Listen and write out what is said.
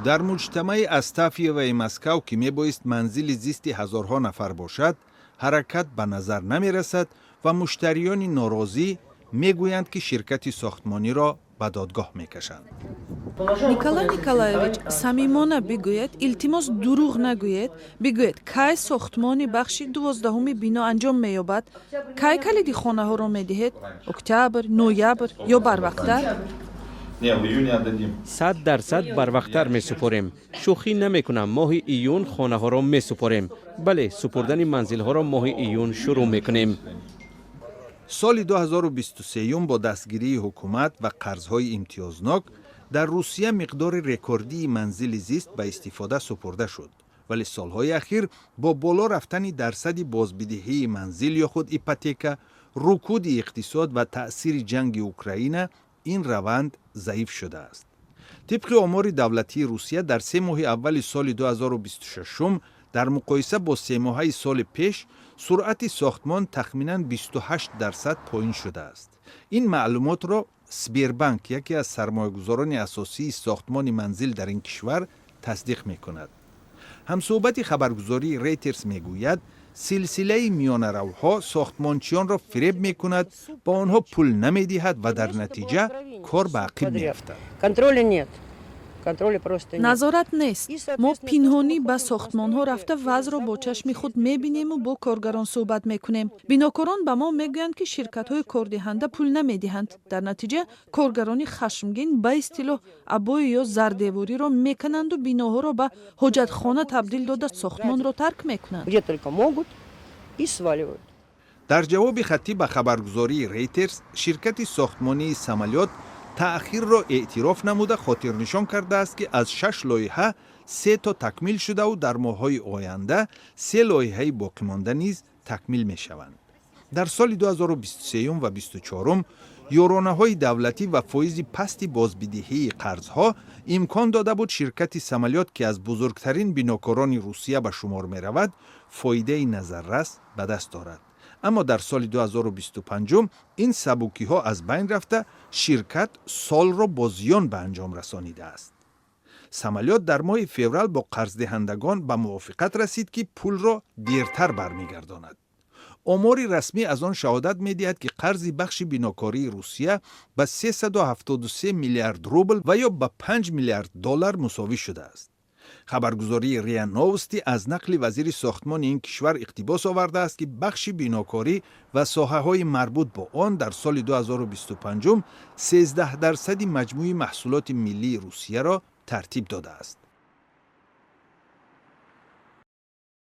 در مجتمع استافیوی مسکو که میبایست منزل زیستی هزارها نفر باشد، حرکت به نظر نمی رسد و مشتریان ناراضی میگویند که شرکت ساختمانی را به دادگاه میکشند. نیکولای نیکولایویچ صمیمانه بگوید التماس دروغ نگوید، بگوید کی ساختمان بخش 12 بینا انجام مییابد، کی کلید خانه ها را میدهید، اکتبر، نوامبر یا بروقتر؟ 100% بروقتر می سپاریم. شوخی نمی کنم، ماه ایون خانه ها را می سپاریم. بله، سپردن منزل ها را ماه ایون شروع می کنیم. سال 2023 با دستگیری حکومت و قرضهای امتیازناک در روسیه مقدار رکوردی منزل زیست به استفاده سپرده شد، ولی سالهای اخیر با بالا رفتن درصد بازبدهی منزل یا خود ایپوتیکا، رکود اقتصاد و تأثیر جنگ اوکراین این روند ضعیف شده است. طبق آمار دولتی روسیه در 3 ماه اول سال 2026 در مقایسه با 3 ماهه سال پیش سرعت ساختمان تخمیناً 28% پایین شده است. این معلومات را سبیربانک، یکی از سرمایه‌گذاران اساسی ساختمان منزل در این کشور، تصدیق می‌کند. همصحبت خبرگزاری ریترز میگوید سلسله میانه‌روها ساختمانچیان را فریب می‌کند، با آنها پول نمی‌دهد و در نتیجه کار به عقب می‌افتد. نظارت نیست. ما پنهانی به ساختمان ها رفته وضع را با چشم خود میبینیم و با کارگران صحبت میکنیم. بیناکاران به ما میگویند که شرکت های کاردهنده پول نمیدهند. در نتیجه کارگرانی خشمگین به اصطلاح عبای یا زردیواری را میکنند و بیناها را به حاجتخانه تبدیل داده ساختمان را ترک میکنند. در جواب خطی به خبرگزاری ریترز، شرکت ساختمانی سمالیات تأخیر را اعتراف نموده خاطرنشان کرده است که از 6 لایحه 3 تا تکمیل شده و در ماه‌های آینده 3 لایحه باقی مانده نیز تکمیل می شوند. در سال 2023 و 2024 یارانه‌های دولتی و فایز پست بازبدهی قرضها امکان داده بود شرکت سمالیات که از بزرگترین بناکاران روسیه به شمار می رود فایده نظررس به دست دارد. اما در سال 2025 این سبوکی ها از بین رفته شرکت سال را با زیان به انجام رسانیده است. سمالیات در ماه فوریه با قرض دهندگان به موافقت رسید که پول را دیرتر برمیگرداند. آمار رسمی از آن شهادت می‌دهد که قرض بخش بناکاری روسیه به 373 میلیارد روبل و یا به 5 میلیارد دلار مساوی شده است. خبرگزاری ریا نوستی از نقل وزیر ساختمان این کشور اقتباس آورده است که بخش بناکاری و ساحه‌های مربوط با آن در سال 2025 13% مجموع محصولات ملی روسیه را ترتیب داده است.